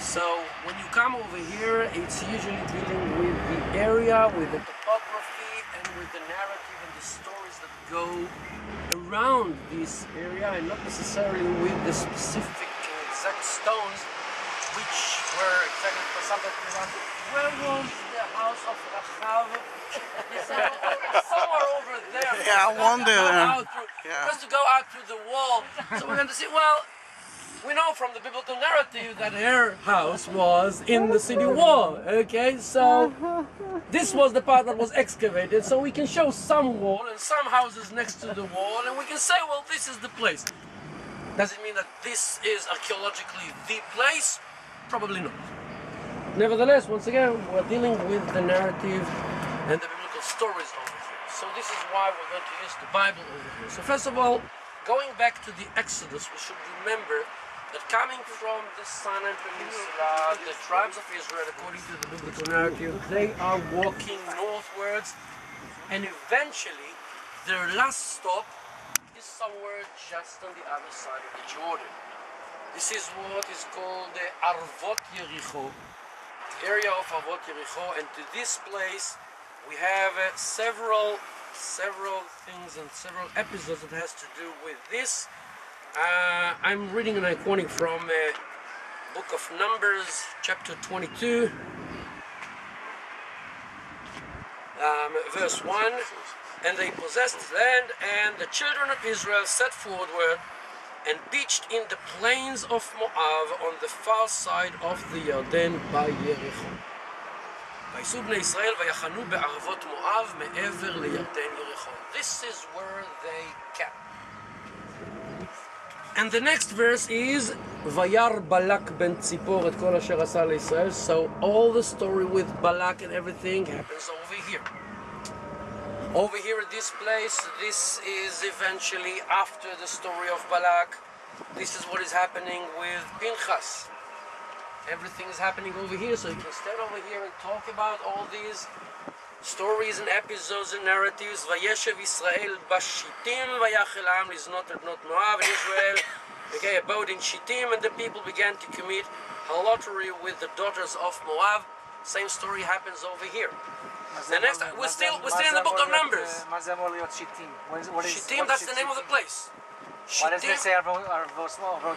So when you come over here, it's usually dealing with the area, with the topography, and with the narrative and the stories that go around this area, and not necessarily with the specific exact stones, which were exactly for something. Where was the house of Rachav? Somewhere over there. Yeah, I wonder. Just to go out through the wall. So we're going to see, well, we know from the biblical narrative that her house was in the city wall, okay? So this was the part that was excavated, so we can show some wall and some houses next to the wall, and we can say, well, this is the place. Does it mean that this is archaeologically the place? Probably not. Nevertheless, once again, we're dealing with the narrative and the biblical stories over here. So this is why we're going to use the Bible over here. So first of all, going back to the Exodus, we should remember that coming from the Sinai Peninsula, the tribes of Israel, according to the biblical narrative, they are walking northwards, and eventually their last stop is somewhere just on the other side of the Jordan. This is what is called the Arvot Yericho, the area of Arvot Yericho, and to this place we have several things and several episodes that has to do with this. I'm reading and I'm quoting from book of Numbers, chapter 22, verse 1. And they possessed the land, and the children of Israel set forward and pitched in the plains of Moab on the far side of the Yarden by Yericho. ויסעו בני ישראל ויחנו בערבות מואב מעבר לירדן יריחו. This is where they camped. And the next verse is וירא בלק בן ציפור את כל אשר עשה לישראל. So all the story with Balak and everything happens over here. Over here at this place, this is eventually after the story of Balak. This is what is happening with Pinchas. Everything is happening over here, so you can stand over here and talk about all these stories and episodes and narratives. וישב ישראל בשיטים ויחל העם לזנות את בנות מואב. And Israel, okay, abode in Shittim, and the people began to commit adultery with the daughters of Moab. Same story happens over here. The next, we're still in the book of Numbers. Shittim, that's the name of the place. Why doesn't it say Arvot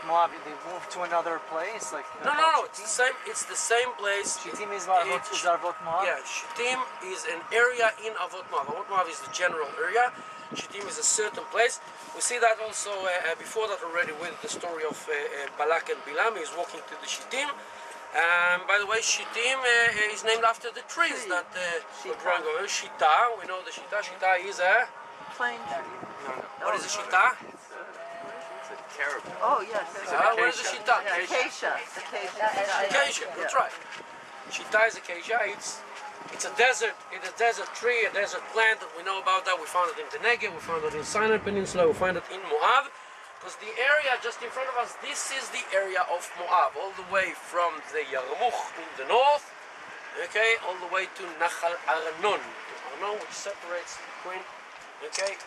Moab? They moved to another place? Like no, it's the same. It's the same place. Shittim is Arvot Moab. Yeah, Shittim is an area in Arvot Moab. Arvot Moab is the general area. Shittim is a certain place. We see that also before that already with the story of Balak and Bilam. He's walking to the Shittim. By the way, Shittim is named after the trees that were growing over. Shita, we know the Shita. Shita is a plain. No. What is a Shita? Oh yes. What is a Shita? Acacia. Acacia. That's right. Shita is acacia. It's a desert. It's a desert tree, a desert plant that we know about. That we found it in the Negev. We found it in Sinai Peninsula. We find it in Moab. Because the area just in front of us, this is the area of Moab, all the way from the Yarmukh in the north, okay, all the way to Nachal Arnon, which separates between, okay,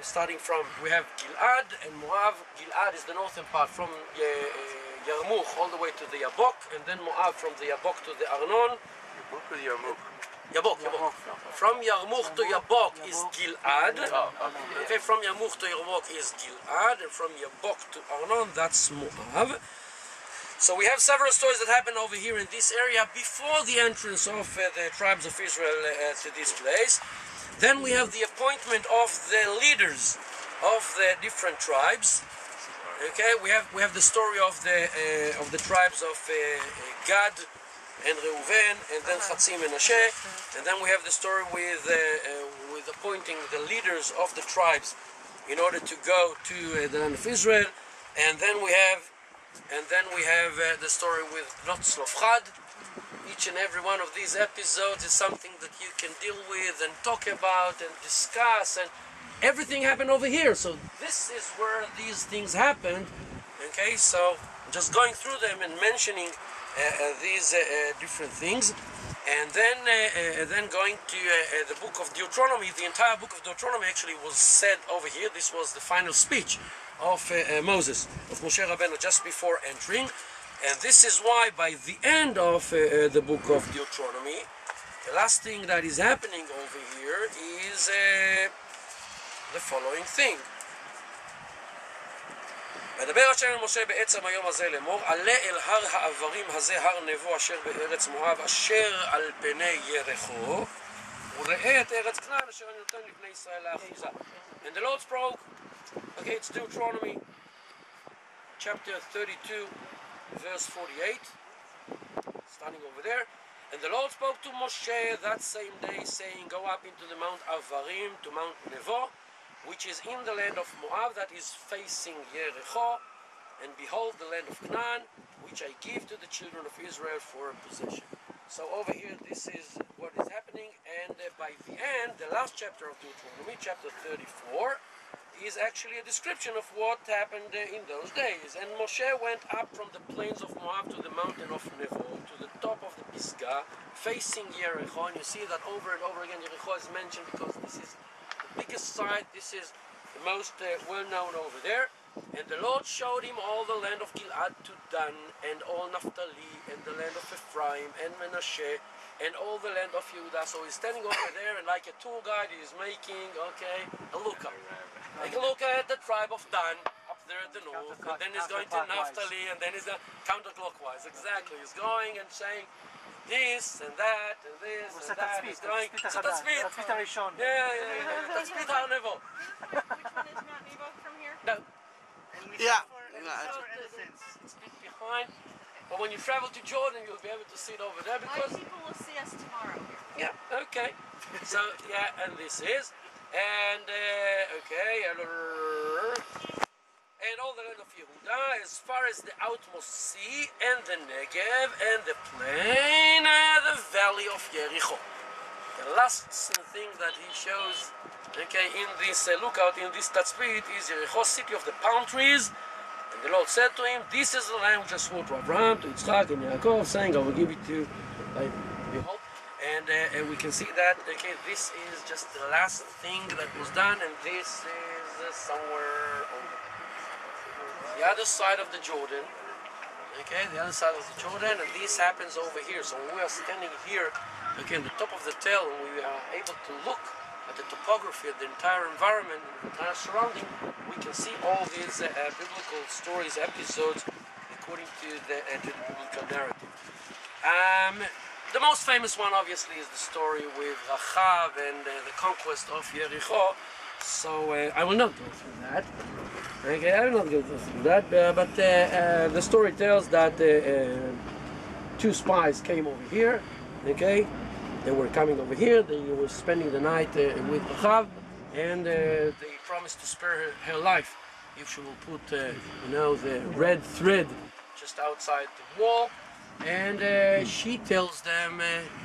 starting from, we have Gilad and Moab. Gilad is the northern part from Yarmukh all the way to the Yabok, and then Moab from the Yabok to the Arnon. Yabok or Yarmukh? Yabok. From Yarmukh to Yabok is Gilad. Okay, from Yarmukh to Yabok is Gilad, and from Yabok to Arnon, that's Moab. So we have several stories that happen over here in this area before the entrance of the tribes of Israel to this place. Then we have the appointment of the leaders of the different tribes. Okay, we have the story of the tribes of Gad and Reuven, and then Chatzi Menashe, and then we have the story with appointing the leaders of the tribes in order to go to the land of Israel, and then we have the story with Bnot Tzlofchad. Each and every one of these episodes is something that you can deal with and talk about and discuss, and everything happened over here. So this is where these things happened. Okay, so just going through them and mentioning these different things, and then going to the book of Deuteronomy. The entire book of Deuteronomy actually was said over here. This was the final speech of Moses, of Moshe Rabbeinu, just before entering. And this is why by the end of the book of Deuteronomy, the last thing that is happening over here is the following thing. מדבר השם אל משה בעצם היום הזה לאמור, עלה אל הר העברים הזה, הר נבו אשר בארץ מואב, אשר על פני יריחו, וראה את ארץ כנען אשר אני נותן לבני ישראל לאחיזה. And the Lord spoke, okay, it's Deuteronomy, chapter 32, verse 48, starting over there. And the Lord spoke to Moshe that same day, saying, go up into the Mount Avarim, to Mount Nevo, which is in the land of Moab, that is facing Yericho, and behold the land of Canaan, which I give to the children of Israel for a possession. So over here, this is what is happening, and by the end, the last chapter of Deuteronomy, chapter 34, is actually a description of what happened in those days. And Moshe went up from the plains of Moab to the mountain of Nevo, to the top of the Pisgah, facing Yericho, and you see that over and over again Yericho is mentioned because this is biggest side, this is the most well-known over there. And the Lord showed him all the land of Gilad to Dan, and all Naphtali, and the land of Ephraim, and Menashe, and all the land of Yehuda. So he's standing over there, and like a tour guide, he's making, okay, a lookout. Take a look at the tribe of Dan, up there at the north, and then he's going to Naphtali, and then he's counterclockwise. Exactly, he's going and saying this and that and this and that. He's going to תצפית. תצפית הראשון. תצפית הר נבו. Which one is Mount Nebo from here? No. Yeah. It's behind. But when you travel to Jordan, you'll be able to see it over there My because. people will see us tomorrow. Yeah. Okay. So yeah, and this is, and okay, and all the land of Yehuda, as far as the outmost sea, and the Negev, and the plain, the valley of Yericho. The last thing that he shows, okay, in this lookout, in this Tatzpit, is Yericho, city of the palm trees. And the Lord said to him, this is the land which I swore to Abraham, to Yitzchak, and Yaakov, saying, I will give it to you. Behold. And we can see that, okay, this is just the last thing that was done, and this is somewhere over the other side of the Jordan, okay, the other side of the Jordan, and this happens over here. So when we are standing here, okay, on the top of the tail, and we are able to look at the topography of the entire environment, the entire surrounding, we can see all these biblical stories, episodes, according to the biblical narrative. The most famous one, obviously, is the story with Rachav and the conquest of Yericho. So I will not go through that. Okay, I will not go through that. But the story tells that two spies came over here. Okay, they were coming over here. They were spending the night with Rachav, and they promised to spare her life if she will put, you know, the red thread just outside the wall. And she tells them,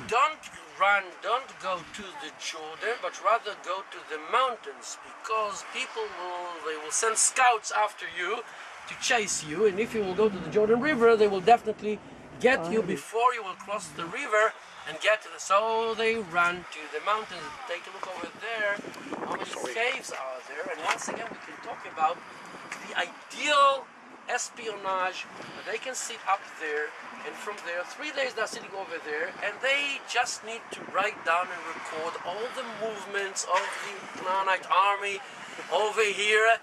don't run, don't go to the Jordan, but rather go to the mountains, because people will send scouts after you to chase you, and if you will go to the Jordan River, they will definitely get you before you will cross the river and get to the. So they run to the mountains. Take a look over there, how many caves are there, and once again we can talk about the ideal espionage. They can sit up there, and from there 3 days they're sitting over there, and they just need to write down and record all the movements of the Canaanite army over here.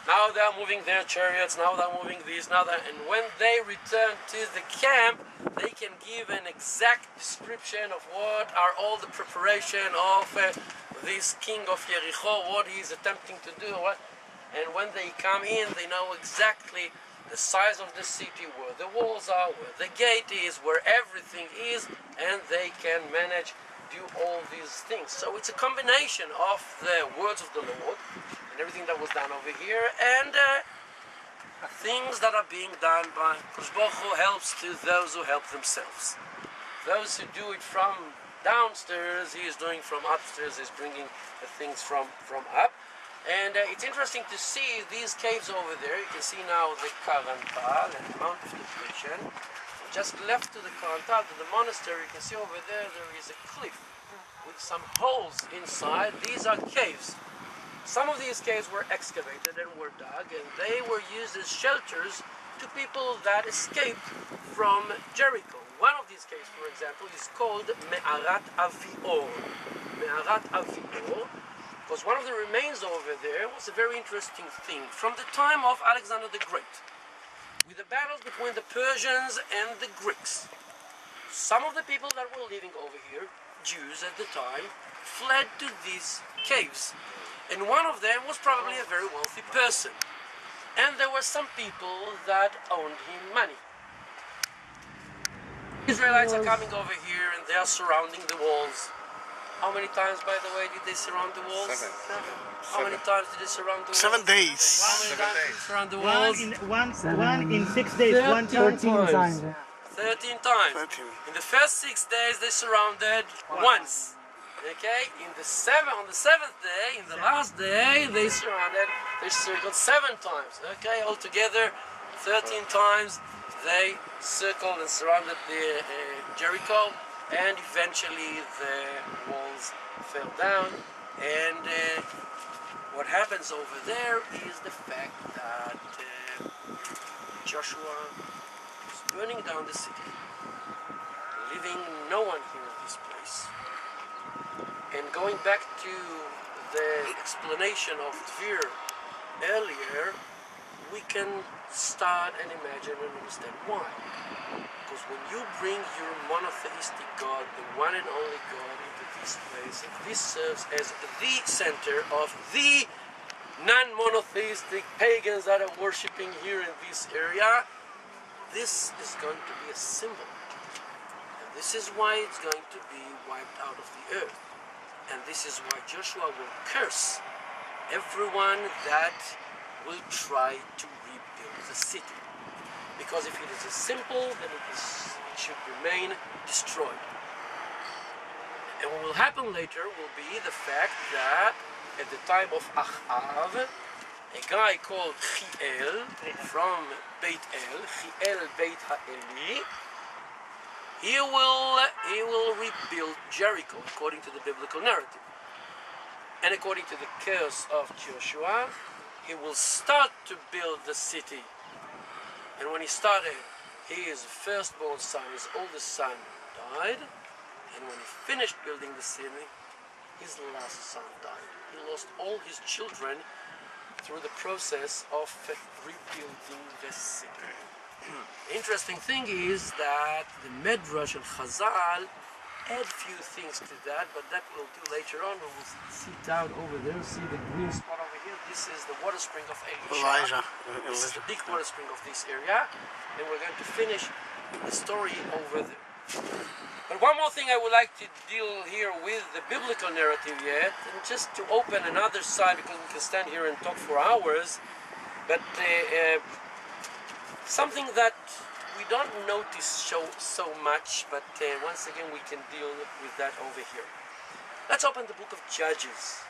Now they're moving their chariots, now they're moving these, now that, and when they return to the camp, they can give an exact description of what are all the preparation of this king of Yericho, what he's attempting to do, and when they come in, they know exactly the size of the city, where the walls are, where the gate is, where everything is, and they can manage do all these things. So it's a combination of the words of the Lord and everything that was done over here, and things that are being done by Baruch Hu helps to those who help themselves. Those who do it from downstairs, he is doing from upstairs, he's bringing the things from up. And it's interesting to see these caves over there. You can see now the Karantal and the Mount of Depression. Just left to the Karantal, to the monastery, you can see over there, there is a cliff with some holes inside. These are caves. Some of these caves were excavated and were dug, and they were used as shelters to to people that escaped from Jericho. One of these caves, for example, is called Me'arat Avior. Me'arat Avior, because one of the remains over there was a very interesting thing from the time of Alexander the Great, with the battles between the Persians and the Greeks. Some of the people that were living over here, Jews at the time, fled to these caves. And one of them was probably a very wealthy person. And there were some people that owed him money. Israelites are coming over here and they are surrounding the walls. How many times, by the way, did they surround the walls? 7. How many times did they surround the walls? 7 days. How many times did they surround the walls? One in 6 days, 13 times. 13 times. 13. In the first 6 days, they surrounded once. Okay, on the seventh day, in the last day, they circled 7 times. Okay, altogether 13 times they circled and surrounded the Jericho, and eventually the walls fell down. And what happens over there is the fact that Joshua is burning down the city, leaving no one here in this place. And going back to the explanation of Tvir earlier, we can start and imagine and understand why. Because when you bring your monotheistic God, the one and only God, into this place, and this serves as the center of the non-monotheistic pagans that are worshipping here in this area, this is going to be a symbol. And this is why it's going to be wiped out of the earth. And this is why Joshua will curse everyone that will try to rebuild the city. Because if it is a symbol, then it should remain destroyed. And what will happen later will be the fact that at the time of Achav, a guy called Chiel from Beit El, Chiel Beit Ha'eli, he will rebuild Jericho according to the biblical narrative. And according to the curse of Joshua, he will start to build the city. And when he started, his firstborn son, his oldest son, died. And when he finished building the city, his last son died. He lost all his children through the process of rebuilding the city. The interesting thing is that the Medrash of Chazal add few things to that, but that we'll do later on. We'll sit down over there, see the green spot over here. This is the water spring of Elisha. This is the big water spring of this area, and we're going to finish the story over there. But one more thing I would like to deal here with the biblical narrative yet, and just to open another side, because we can stand here and talk for hours, but something that we don't notice so much, but once again we can deal with that over here. Let's open the book of Judges.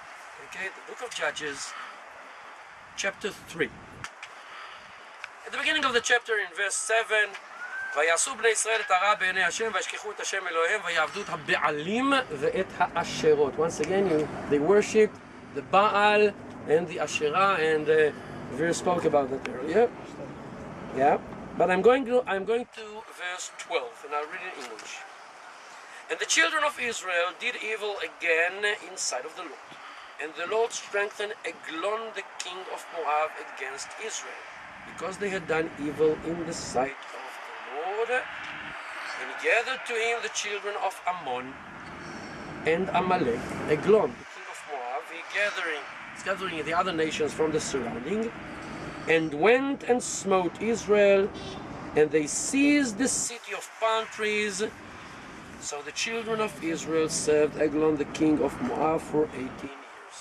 Okay, the book of Judges, chapter 3. At the beginning of the chapter, in verse 7, ויעשו בני ישראל את הרע בעיני השם וישכחו את השם אלוהיהם ויעבדו את הבעלים ואת האשרות. Once again, they worship the Baal and the Asherah, and we spoke about that earlier. Yeah, but I'm going to verse 12, and I'll read it in English. And the children of Israel did evil again in sight of the Lord. And the Lord strengthened Eglon the king of Moab against Israel, because they had done evil in the sight of the Lord. And he gathered to him the children of Ammon and Amalek, Eglon the king of Moab, he's gathering the other nations from the surrounding, and went and smote Israel, and they seized the city of palm trees. So the children of Israel served Eglon the king of Moab for 18 years.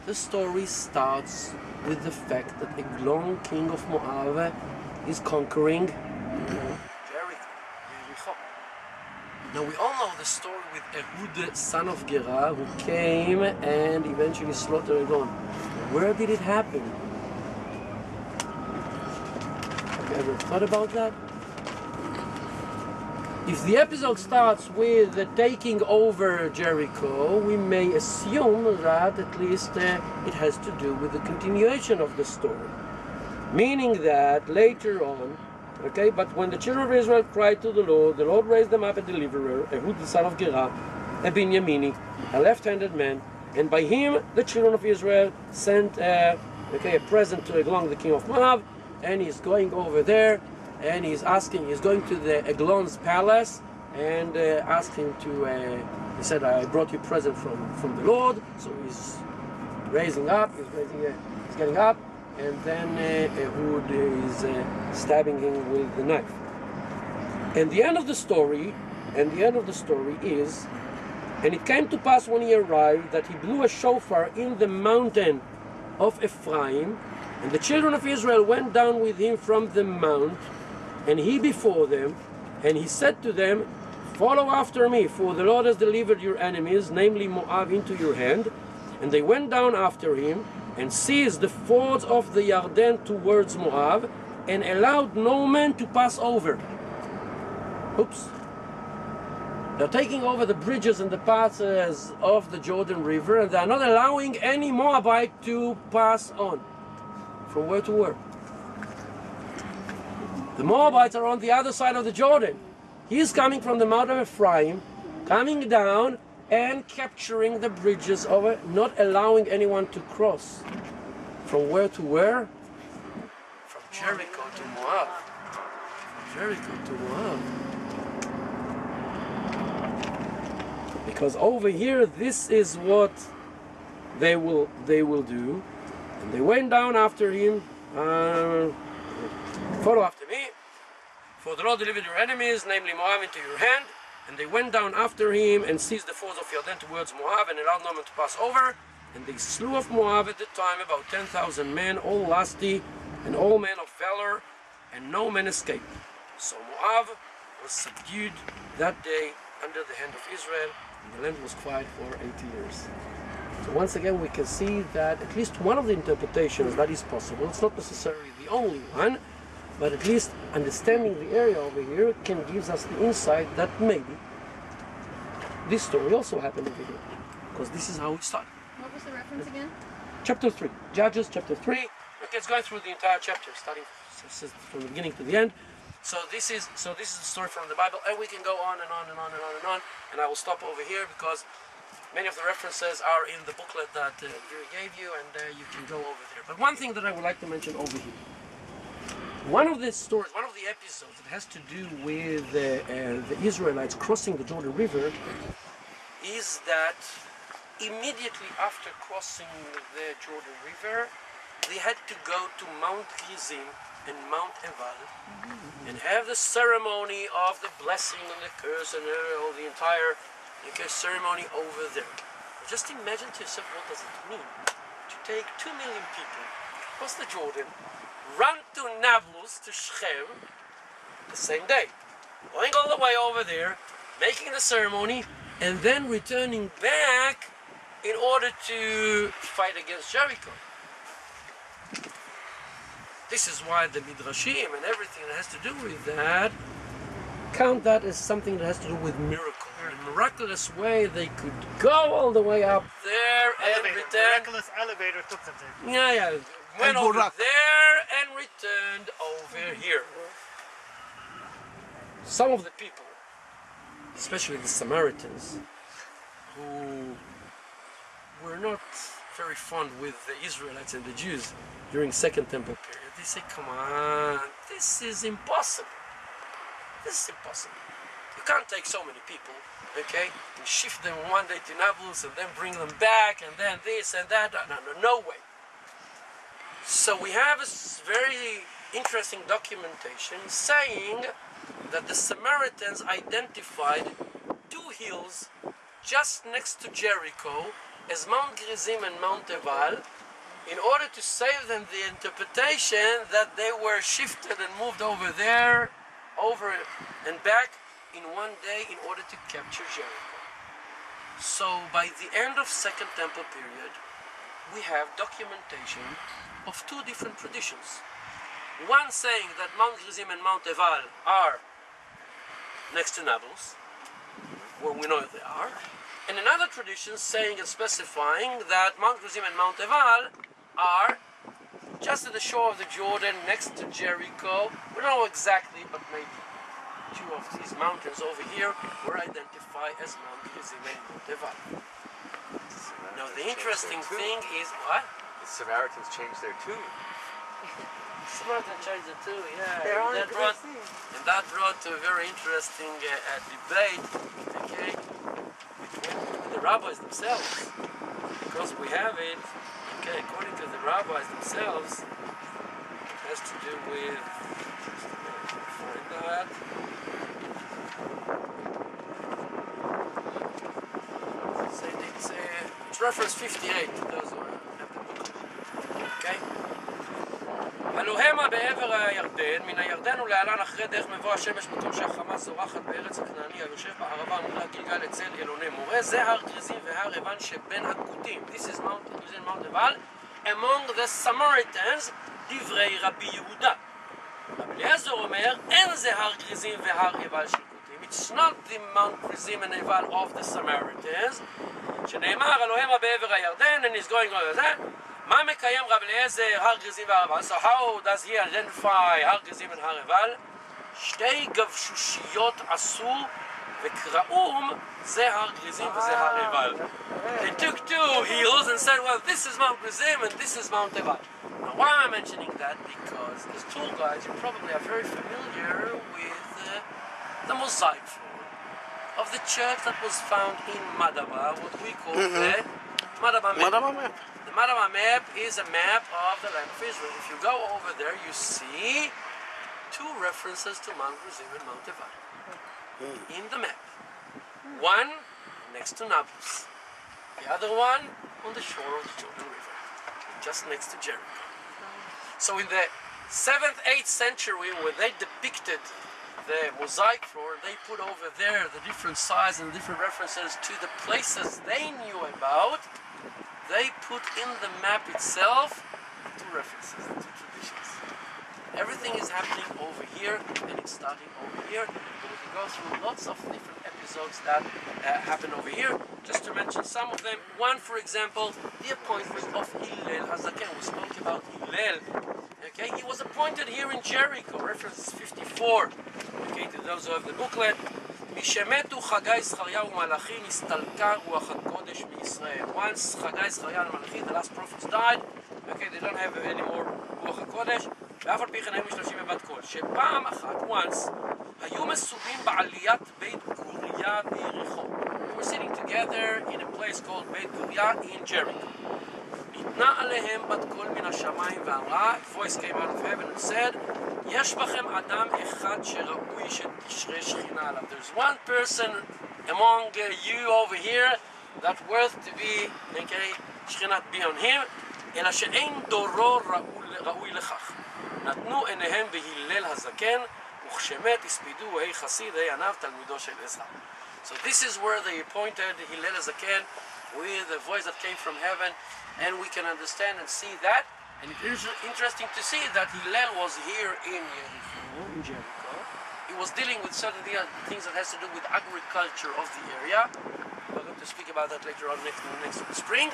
The story starts with the fact that Eglon, king of Moab, is conquering Yericho. Now we all know the story with Ehud, son of Gera, who came and eventually slaughtered Eglon. Where did it happen? Have you ever thought about that? If the episode starts with the taking over Jericho, we may assume that at least it has to do with the continuation of the story. Meaning that later on, okay, but when the children of Israel cried to the Lord raised them up a deliverer, Ehud the son of Gera, a Binyamini, a left-handed man, and by him the children of Israel sent a present to Eglon, the king of Moab, and he's going over there, and he's going to the Eglon's palace, and asked him to, he said, I brought you a present from the Lord, so he's getting up, and then Ehud is stabbing him with the knife. And the end of the story is, and it came to pass when he arrived that he blew a shofar in the mountain of Ephraim, and the children of Israel went down with him from the mount, and he before them, and he said to them, follow after me, for the Lord has delivered your enemies, namely Moab, into your hand. And they went down after him, and seized the fords of the Yarden towards Moab, and allowed no man to pass over. Oops. They're taking over the bridges and the passes of the Jordan River, and they're not allowing any Moabite to pass on. From where to where? The Moabites are on the other side of the Jordan. He's coming from the Mount of Ephraim, coming down and capturing the bridges of it, not allowing anyone to cross. From where to where? From Jericho to Moab. From Jericho to Moab. Because over here, this is what they will do. And they went down after him. Follow after me. For the Lord delivered your enemies, namely Moab, into your hand. And they went down after him and seized the fords of Yarden towards Moab, and allowed no man to pass over. And they slew of Moab at the time about 10,000 men, all lusty, and all men of valor, and no man escaped. So Moab was subdued that day under the hand of Israel, and the land was quiet for 80 years. So once again we can see that at least one of the interpretations that is possible, it's not necessarily the only one, but at least understanding the area over here can give us the insight that maybe this story also happened over here, because this is how it started. What was the reference again? Chapter 3, Judges chapter 3. Okay, it's going through the entire chapter, starting from the beginning to the end. So this is the story from the Bible, and we can go on and on and on and on and on. And I will stop over here because many of the references are in the booklet that Yuri gave you, and you can go over there. But one thing that I would like to mention over here. One of the stories, one of the episodes that has to do with the Israelites crossing the Jordan River is that immediately after crossing the Jordan River, they had to go to Mount Gerizim and Mount Ebal and have the ceremony of the blessing and the curse and all the entire ceremony over there. Just imagine to yourself, what does it mean to take 2 million people across the Jordan, run to Nablus, to Shechem, the same day, going all the way over there, making the ceremony, and then returning back in order to fight against Jericho. This is why the Midrashim and everything that has to do with that count that as something that has to do with miracle. In a miraculous way, they could go all the way up there and return. Miraculous elevator took them there. Yeah. Went over there and returned over here. Some of the people, especially the Samaritans, who were not very fond with the Israelites and the Jews during Second Temple period, they say, come on, this is impossible. This is impossible. You can't take so many people, okay, and shift them one day to Nablus and then bring them back and then this and that. No way. So we have a very interesting documentation saying that the Samaritans identified 2 hills just next to Jericho as Mount Gerizim and Mount Ebal in order to save them the interpretation that they were shifted and moved over there, over and back in one day in order to capture Jericho. So by the end of Second Temple period, we have documentation of 2 different traditions. One saying that Mount Gerizim and Mount Ebal are next to Nablus, where we know they are, and another tradition saying and specifying that Mount Gerizim and Mount Ebal are just at the shore of the Jordan, next to Jericho. We don't know exactly, but maybe two of these mountains over here were identified as Mount Gerizim and Mount Ebal. Now the interesting thing is what? The Samaritans changed their tune. Samaritans changed it too, yeah. They're on And that brought to a very interesting debate, okay, between the rabbis themselves. Because we have it, okay, according to the rabbis themselves, it has to do with, find that. It's reference 58, those who have the book. Okay? הלוהמה בעבר הירדן, מן הירדן ולהלן אחרי דרך מבוא השמש, מקום שהחמה זורחת בארץ הכנעני, היושב בערבה המולה גלגל אצל אלוני מורה, זה הר גריזים והר אבן שבין הכותים. This is Mount Gerizim, Mount Ebal. Among the Samaritans, דברי רבי יהודה. רבי אליעזר אומר, אין זה הר גריזים והר אבל של כותים. It's not the Mount Gerizim and Ebal of the Samaritans. שנאמר, אלוהמה בעבר הירדן, and he's going over that. מה מקיים רב אליעזר, הר גריזים והר אבל? So how does he identify הר גריזים and הר אבל? שתי גבשושיות עשו וקראום, זה הר גריזים וזה הר אבל. They took two hills and said, well, this is Mount Gerizim and this is Mount Ebal. Now, why am I mentioning that? Because as tour guides, you probably are very familiar with the mosaic floor of the church that was found in Madaba, what we call the Madaba map. The Madaba map is a map of the land of Israel. If you go over there, you see two references to Mount Gerizim and Mount Ebal in the map. One next to Nablus, the other one on the shore of the Jordan River, just next to Jericho. So in the 7th, 8th century, where they depicted the mosaic floor, they put over there the different sizes and different references to the places they knew about. They put in the map itself two references, two traditions. Everything is happening over here, and it's starting over here. And we can go through lots of different episodes that happen over here. Just to mention some of them. One, for example, the appointment of Hillel Hazaken. We spoke about Hillel. Okay, he was appointed here in Jericho, reference 54. Okay, to those who have the booklet. משמתו חגי זכריה ומלאכי נסתלקה רוח הקודש מישראל. Once חגי זכריה ומלאכי, the last prophets died, okay, they don't have any more רוח הקודש, ואף על פי כן היו משתמשים בבת קול. שפעם אחת, once, היו מסובים בעליית בית גוריה ביריחו. They were sitting together in a place called בית גוריה in Jericho. ניתנה עליהם בת קול מן השמיים ואמרה, a voice came out of heaven and said, יש בכם אדם אחד שראוי שתשרה שכינה עליו. There's one person among you over here that worth to be, okay, שכינת be on him, אלא שאין דורו ראוי לכך. נתנו עיניהם בהלל הזקן, וכשמת הספידו היי חסיד, היי עניו, תלמידו של עזרא. So this is where they appointed Hillel Hazaken with a voice that came from heaven, and we can understand and see that. And it's interesting to see that Hillel was here in Jericho. He was dealing with certain things that has to do with agriculture of the area. We're going to speak about that later on next spring,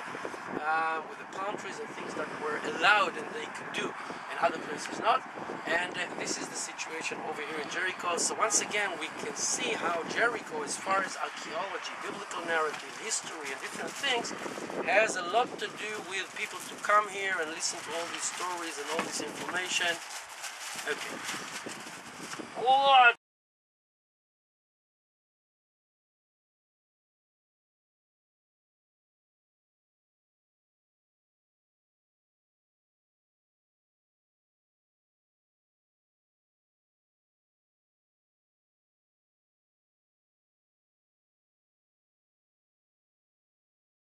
with the palm trees and things that were allowed and they could do, and other places not. And this is the situation over here in Jericho. So once again, we can see how Jericho, as far as archaeology, biblical narrative, history, and different things, has a lot to do with people to come here and listen to all these stories and all this information. Okay. What?